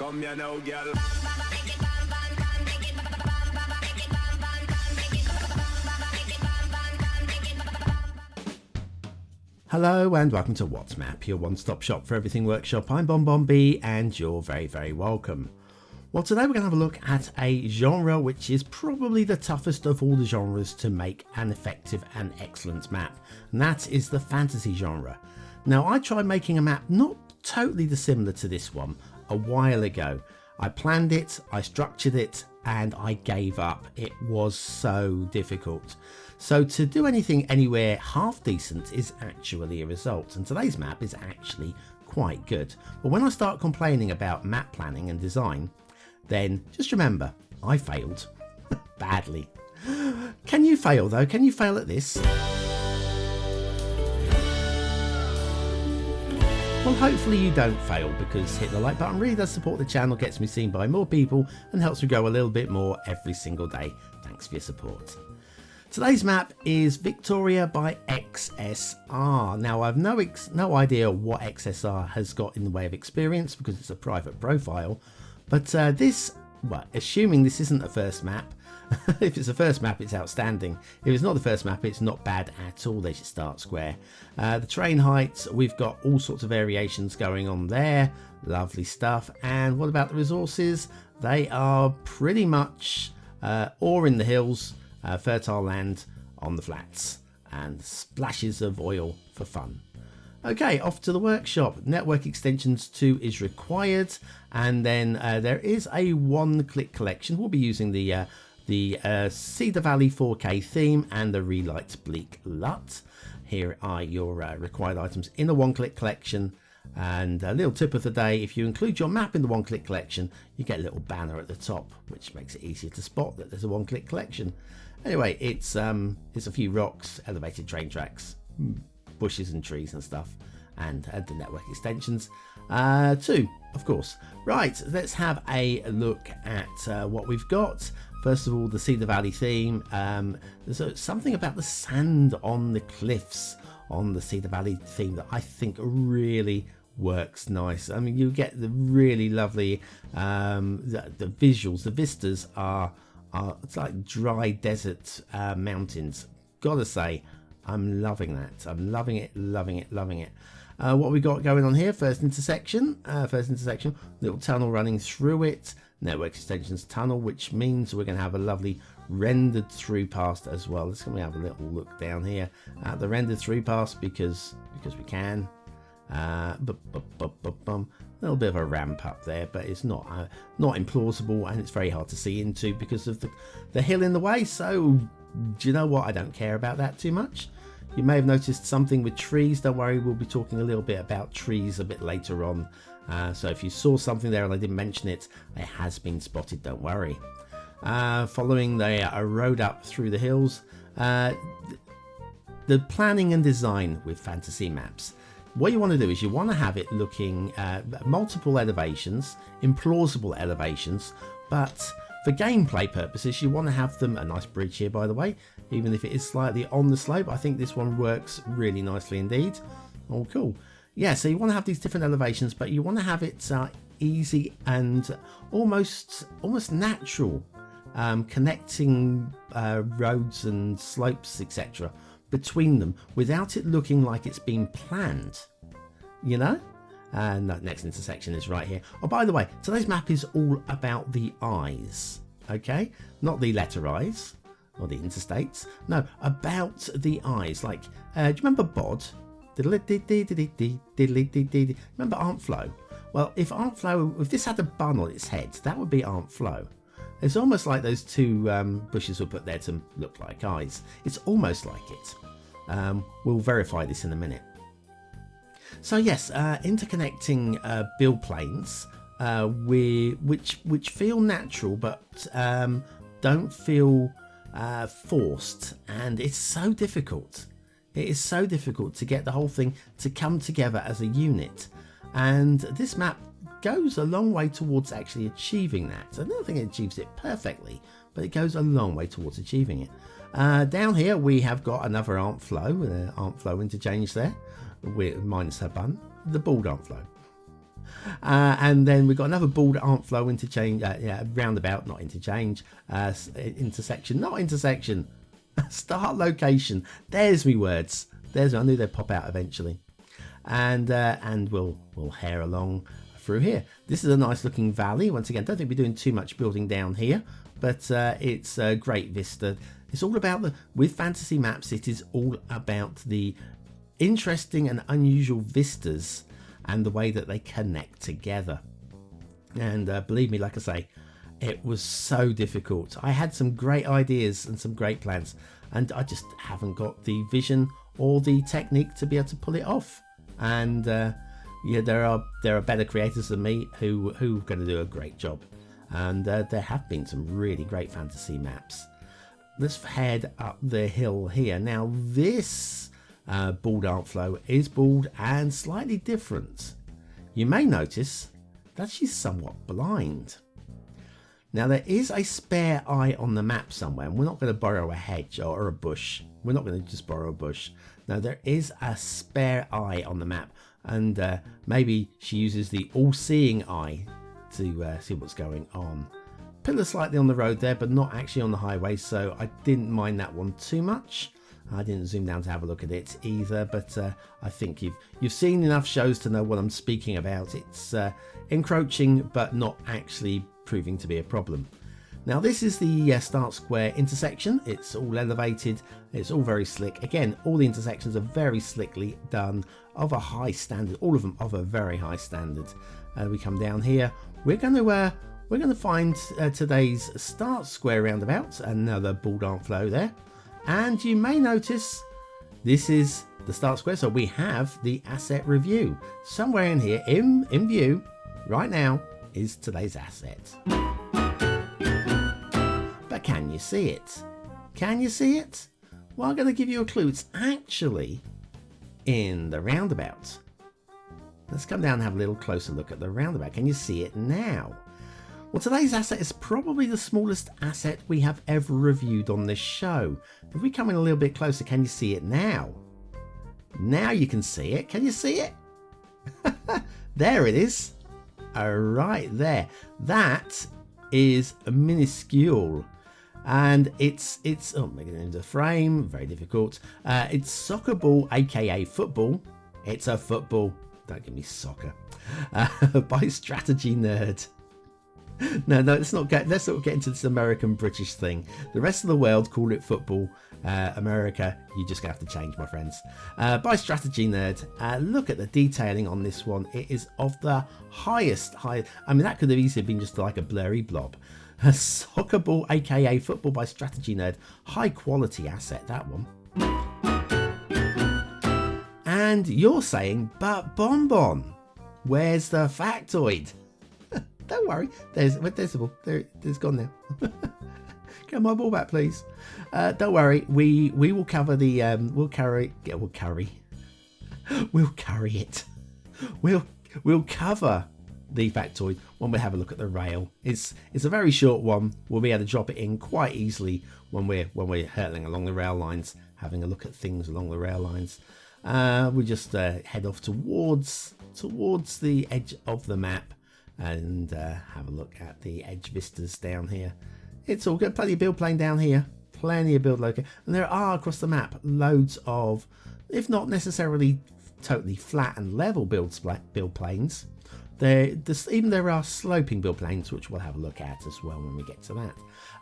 Come here now, girl. Hello and welcome to What's Map, your one-stop shop for everything workshop. I'm BonBonB and you're very, very welcome. Well, today we're going to have a look at a genre which is probably the toughest of all the genres to make an effective and excellent map, and that is the fantasy genre. Now, I tried making a map not totally dissimilar to this one a while ago. I planned it, I structured it, and I gave up. It was so difficult. So to do anything anywhere half decent is actually a result, and today's map is actually quite good. But when I start complaining about map planning and design, then just remember, I failed badly. Can you fail though? Can you fail at this? Well, hopefully you don't fail, because hitting the like button really does support the channel, gets me seen by more people and helps me grow a little bit more every single day. Thanks for your support. Today's map is Victoria by XSR. Now, I've no idea what XSR has got in the way of experience because it's a private profile, but well, assuming this isn't the first map, if it's the first map, it's outstanding. If it's not the first map, it's not bad at all. There's your start square. The terrain heights, we've got all sorts of variations going on there. Lovely stuff. And what about the resources? They are pretty much ore in the hills, fertile land on the flats, and splashes of oil for fun. Okay, off to the workshop. Network extensions 2 is required, and then there is a one-click collection. We'll be using the Cedar Valley 4K theme and the Relight Bleak LUT. Here are your required items in the one-click collection. And a little tip of the day: if you include your map in the one-click collection, you get a little banner at the top, which makes it easier to spot that there's a one-click collection. Anyway, it's a few rocks, elevated train tracks, bushes and trees and stuff, and the network extensions too, of course. Right, let's have a look at what we've got. First of all, the Cedar Valley theme. There's something about the sand on the cliffs on the Cedar Valley theme that I think really works nice. I mean, you get the really lovely the visuals, the vistas are it's like dry desert mountains. Gotta say, I'm loving that. I'm loving it. What we got going on here? First intersection, little tunnel running through it. Network extensions tunnel, which means we're going to have a lovely rendered through pass as well. Let's have a little look down here at the rendered through pass because we can. A little bit of a ramp up there, but it's not implausible, and it's very hard to see into because of the hill in the way. So do you know what? I don't care about that too much. You may have noticed something with trees. Don't worry, we'll be talking a little bit about trees a bit later on. So if you saw something there and I didn't mention it, it has been spotted, don't worry. Following the road up through the hills, the planning and design with fantasy maps. What you want to do is you want to have it looking multiple elevations, implausible elevations, but for gameplay purposes, you want to have them, a nice bridge here by the way, even if it is slightly on the slope. I think this one works really nicely indeed. Oh, cool. Yeah, so you want to have these different elevations, but you want to have it easy and almost natural, connecting roads and slopes, etc. between them without it looking like it's been planned, you know? And that next intersection is right here. Oh, by the way, today's map is all about the eyes, okay? Not the letter I's or the interstates. No, about the eyes. Like, do you remember Bod? Remember Aunt Flo? Well, if this had a bun on its head, that would be Aunt Flo. It's almost like those two bushes were put there to look like eyes. It's almost like it. We'll verify this in a minute. So yes, interconnecting build planes which feel natural but don't feel forced, and it's so difficult. It is so difficult to get the whole thing to come together as a unit, and this map goes a long way towards actually achieving that. I don't think it achieves it perfectly, but it goes a long way towards achieving it. Down here we have got another Aunt Flo, with an Aunt Flo interchange there, minus her bun, the bald Aunt Flo. And then we've got another board arm flow interchange, roundabout, not interchange, intersection, not intersection, start location. There's me words. I knew they'd pop out eventually. And we'll hair along through here. This is a nice looking valley. Once again, don't think we're doing too much building down here, but it's a great vista. It's all about with fantasy maps, it is all about the interesting and unusual vistas and the way that they connect together. And believe me, like I say, it was so difficult. I had some great ideas and some great plans, and I just haven't got the vision or the technique to be able to pull it off. And there are better creators than me who are going to do a great job. And there have been some really great fantasy maps. Let's head up the hill here. Now this bald art flow is bald and slightly different. You may notice that she's somewhat blind. Now there is a spare eye on the map somewhere, and we're not going to borrow a hedge or a bush. We're not going to just borrow a bush. No, there is a spare eye on the map, and maybe she uses the all-seeing eye to see what's going on. Pillar slightly on the road there, but not actually on the highway, so I didn't mind that one too much. I didn't zoom down to have a look at it either, but I think you've seen enough shows to know what I'm speaking about. It's encroaching, but not actually proving to be a problem. Now this is the Start Square intersection. It's all elevated. It's all very slick. Again, all the intersections are very slickly done, of a high standard. All of them of a very high standard. We come down here. We're going to find today's Start Square roundabout. Another bald art flow there. And you may notice this is the Start Square, so we have the asset review. Somewhere in here, in view, right now, is today's asset. But can you see it? Can you see it? Well, I'm going to give you a clue. It's actually in the roundabout. Let's come down and have a little closer look at the roundabout. Can you see it now? Well, today's asset is probably the smallest asset we have ever reviewed on this show. If we come in a little bit closer, can you see it now? Now you can see it. Can you see it? There it is. Right there. That is minuscule. And it's making it into the frame, very difficult. It's soccer ball, aka football. It's a football. Don't give me soccer. By Strategy Nerd. No, let's not get into this American British thing. The rest of the world call it football. America, you're just gonna have to change, my friends. By Strategy Nerd. Look at the detailing on this one. It is of the highest. I mean, that could have easily been just like a blurry blob. A soccer ball, aka football, by Strategy Nerd. High quality asset, that one. And you're saying, but BonBon, where's the factoid? Don't worry, there's the ball. It's gone now. Get my ball back, please. Don't worry, we will cover the we'll carry it. We'll cover the factoid when we have a look at the rail. It's a very short one. We'll be able to drop it in quite easily when we're hurtling along the rail lines, having a look at things along the rail lines. We just head off towards the edge of the map and have a look at the edge vistas down here. It's all good. Plenty of build plane down here. Plenty of build location. And there are across the map loads of, if not necessarily totally flat and level build planes, there are sloping build planes, which we'll have a look at as well when we get to that.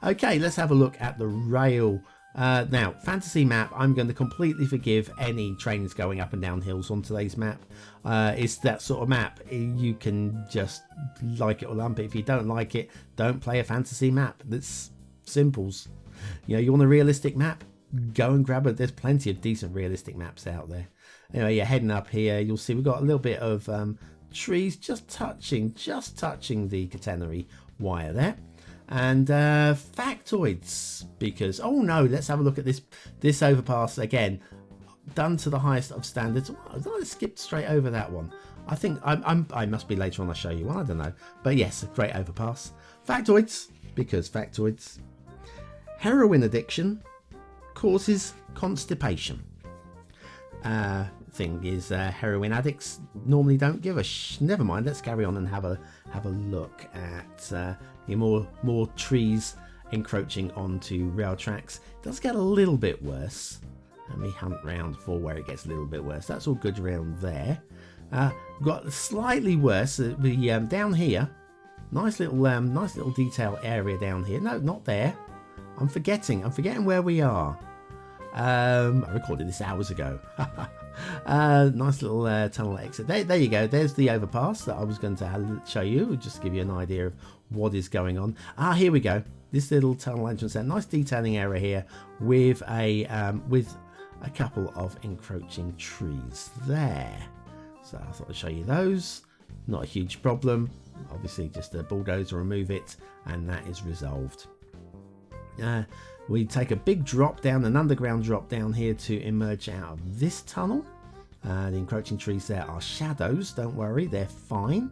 Okay, let's have a look at the rail. Now, fantasy map, I'm going to completely forgive any trains going up and down hills on today's map. It's that sort of map. You can just like it or lump it. If you don't like it, don't play a fantasy map. That's simples. You know, you want a realistic map? Go and grab it. There's plenty of decent realistic maps out there. Anyway, you're heading up here. You'll see we've got a little bit of trees just touching the catenary wire there. And factoids, because oh no, let's have a look at this overpass again, done to the highest of standards. I skipped straight over that one. I think I must be later on. I'll show you one. I don't know, but yes, a great overpass. Factoids, because factoids. Heroin addiction causes constipation. thing is heroin addicts normally don't give a never mind. Let's carry on and have a look at more trees encroaching onto rail tracks. It does get a little bit worse. Let me hunt round for where it gets a little bit worse. That's all good around there. We've got slightly worse. Down here, nice little detail area down here. No, not there. I'm forgetting where we are. I recorded this hours ago. Nice little tunnel exit. There you go. There's the overpass that I was going to show you, just to give you an idea of what is going on. Here we go. This little tunnel entrance there. Nice detailing area here with a couple of encroaching trees there. So I thought I'd show you those. Not a huge problem. Obviously, just a bulldozer, remove it, and that is resolved. We take a big drop down, an underground drop down here to emerge out of this tunnel. The encroaching trees there are shadows, don't worry, they're fine.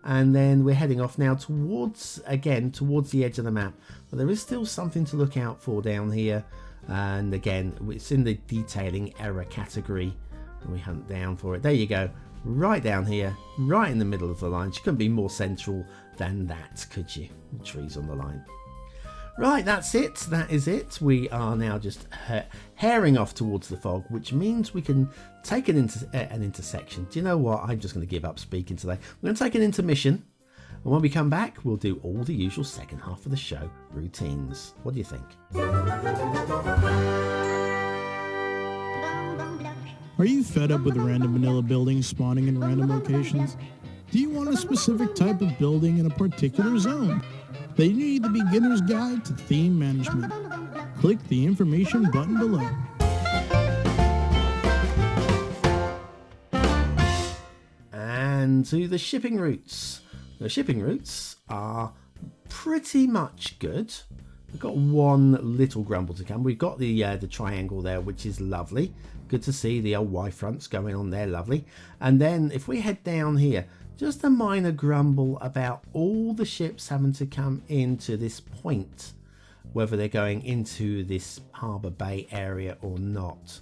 And then we're heading off now towards the edge of the map. But there is still something to look out for down here. And again, it's in the detailing error category. And we hunt down for it. There you go, right down here, right in the middle of the line. You couldn't be more central than that, could you? Trees on the line. Right, that's it. That is it. We are now just herring off towards the fog, which means we can take an intersection. Do you know what? I'm just going to give up speaking today. We're going to take an intermission. And when we come back, we'll do all the usual second half of the show routines. What do you think? Are you fed up with random vanilla buildings spawning in random locations? Do you want a specific type of building in a particular zone? Then you need the beginner's guide to theme management. Click the information button below. And to the shipping routes. The shipping routes are pretty much good. We've got one little grumble to come. We've got the triangle there, which is lovely. Good to see the old Y fronts going on there, lovely. And then if we head down here, just a minor grumble about all the ships having to come into this point, whether they're going into this harbour bay area or not.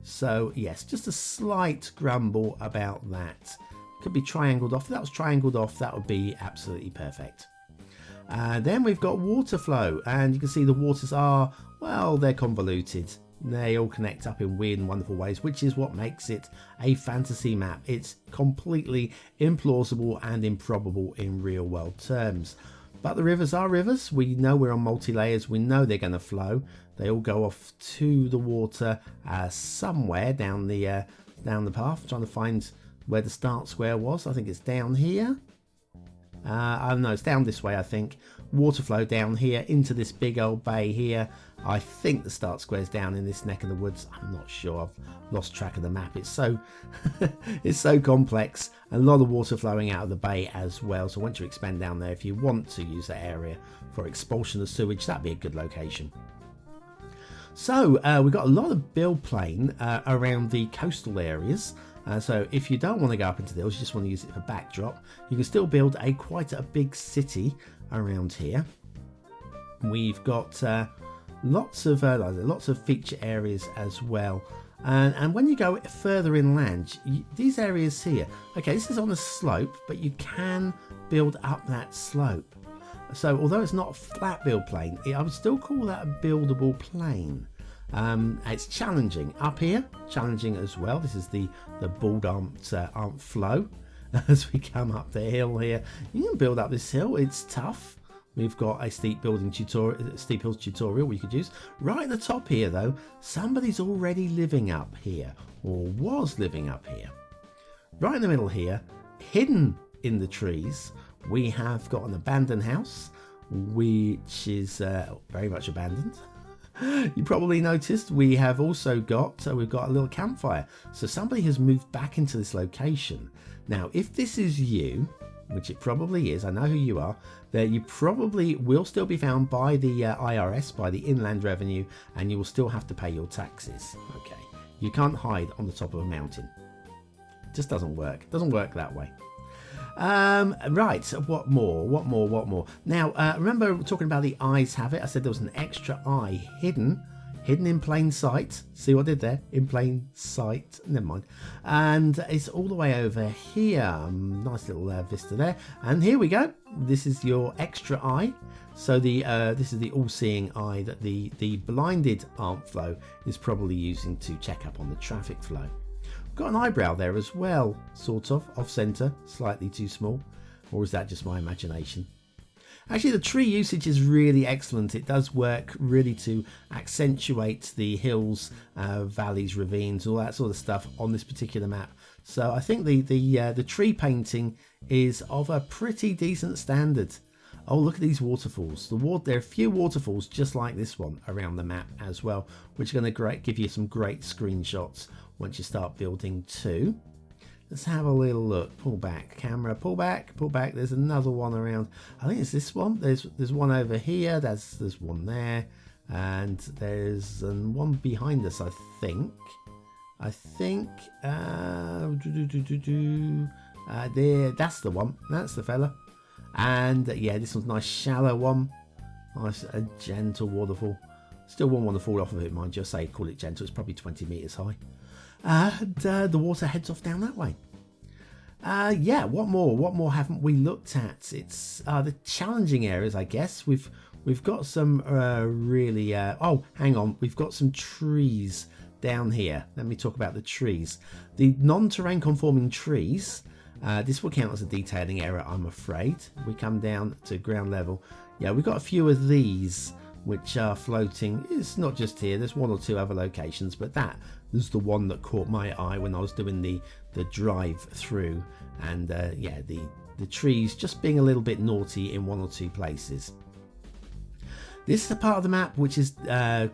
So yes, just a slight grumble about that. Could be triangled off. If that was triangled off, that would be absolutely perfect. Then we've got water flow, and you can see the waters are, well, they're convoluted. They all connect up in weird and wonderful ways, which is what makes it a fantasy map. It's completely implausible and improbable in real world terms. But the rivers are rivers. We know we're on multi-layers. We know they're going to flow. They all go off to the water somewhere down the path. I'm trying to find where the start square was. I think it's down here. I don't know, it's down this way, I think. Water flow down here into this big old bay here. I think the start square's down in this neck of the woods. I'm not sure. I've lost track of the map. It's so it's so complex. A lot of water flowing out of the bay as well. So once you expand down there, if you want to use that area for expulsion of sewage, that'd be a good location. So we've got a lot of build plane around the coastal areas. So if you don't want to go up into the hills, you just want to use it for backdrop, you can still build quite a big city around here. We've got lots of feature areas as well. And when you go further inland, these areas here, okay, this is on a slope, but you can build up that slope. So although it's not a flat build plane, I would still call that a buildable plane. It's challenging up here, challenging as well. This is the bald arm flow. As we come up the hill here, you can build up this hill. It's tough. We've got a steep hills tutorial we could use. Right at the top here though, somebody's already living up here, or was living up here. Right in the middle here, hidden in the trees, we have got an abandoned house, which is very much abandoned. You probably noticed we have also got we've got a little campfire. So somebody has moved back into this location. Now, if this is you, which it probably is, I know who you are, that you probably will still be found by the IRS, by the Inland Revenue, and you will still have to pay your taxes. Okay, you can't hide on the top of a mountain. It just doesn't work. It doesn't work that way. Right, what more? Now, remember talking about the eyes have it? I said there was an extra eye hidden hidden in plain sight. See what I did there? In plain sight. Never mind. And it's all the way over here. Nice little vista there. And here we go. This is your extra eye. So this is the all-seeing eye that the blinded arm flow is probably using to check up on the traffic flow. We've got an eyebrow there as well, sort of, off-center, slightly too small. Or is that just my imagination? Actually, the tree usage is really excellent. It does work really to accentuate the hills, valleys, ravines, all that sort of stuff on this particular map. So I think the tree painting is of a pretty decent standard. Oh, look at these waterfalls. There are a few waterfalls just like this one around the map as well, which are going to give you some great screenshots once you start building too. Let's have a little look. Pull back, camera, pull back, pull back. There's another one around. I think it's this one. There's one over here. There's one there. And there's one behind us, I think. There, that's the one. That's the fella. And yeah, this one's a nice shallow one. Nice, a gentle waterfall. Still wouldn't want to fall off of it, mind you. Say, call it gentle. It's probably 20 meters high. And the water heads off down that way. Yeah, what more haven't we looked at? It's the challenging areas, I guess. We've got some really oh, hang on, we've got some trees down here. Let me talk about the trees. The non-terrain conforming trees, this will count as a detailing area, I'm afraid. We come down to ground level. Yeah, we've got a few of these which are floating. It's not just here, there's one or two other locations, but that was the one that caught my eye when I was doing the drive through. And yeah, the trees just being a little bit naughty in one or two places. This is a part of the map which is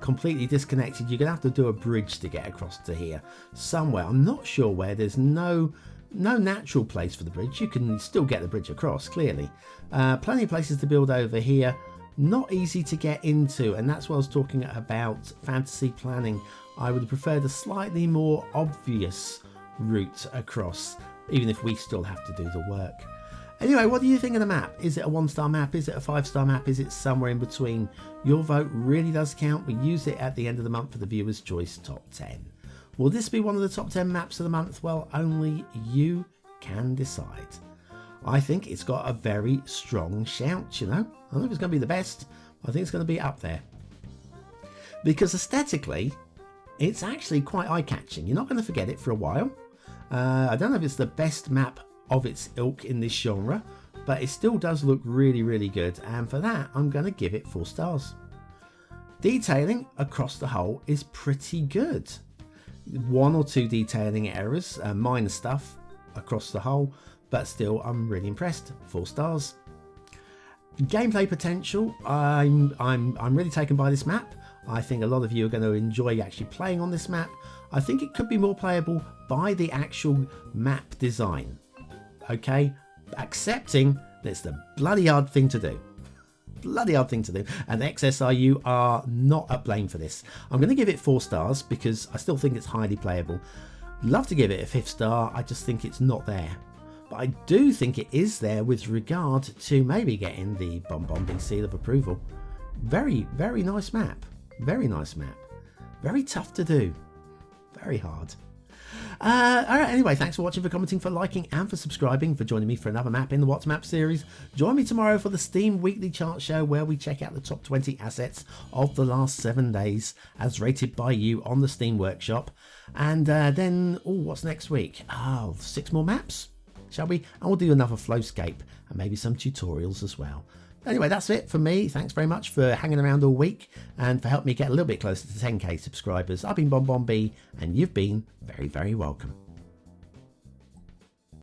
completely disconnected. You're gonna have to do a bridge to get across to here somewhere. I'm not sure where. There's no natural place for the bridge. You can still get the bridge across, clearly. Plenty of places to build over here. Not easy to get into, and that's what I was talking about fantasy planning. I would have preferred a slightly more obvious route across, even if we still have to do the work. Anyway, what do you think of the map? Is it a 1-star map? Is it a 5-star map? Is it somewhere in between? Your vote really does count. We use it at the end of the month for the Viewer's Choice Top 10. Will this be one of the top 10 maps of the month? Well, only you can decide. I think it's got a very strong shout, you know. I don't know if it's going to be the best. I think it's going to be up there. Because aesthetically, it's actually quite eye-catching. You're not going to forget it for a while. I don't know if it's the best map of its ilk in this genre, but it still does look really, really good. And for that, I'm going to give it 4 stars. Detailing across the whole is pretty good. 1 or 2 detailing errors, minor stuff across the whole, but still I'm really impressed. 4 stars. Gameplay potential, I'm really taken by this map. I think a lot of you are going to enjoy actually playing on this map. I think it could be more playable by the actual map design. Okay, accepting that it's the bloody hard thing to do. Bloody hard thing to do, and XSRU are not at blame for this. I'm going to give it 4 stars because I still think it's highly playable. Love to give it a 5th star, I just think it's not there. But I do think it is there with regard to maybe getting the BonBonB seal of approval. Very, very nice map. Very nice map. Very tough to do. Very hard. Alright, anyway, thanks for watching, for commenting, for liking, and for subscribing, for joining me for another map in the What's Map series. Join me tomorrow for the Steam Weekly Chart Show, where we check out the top 20 assets of the last 7 days, as rated by you on the Steam Workshop. And then, what's next week? 6 more maps, shall we? And we'll do another Flowscape, and maybe some tutorials as well. Anyway, that's it for me. Thanks very much for hanging around all week and for helping me get a little bit closer to 10k subscribers. I've been BonBonB, and you've been very, very welcome.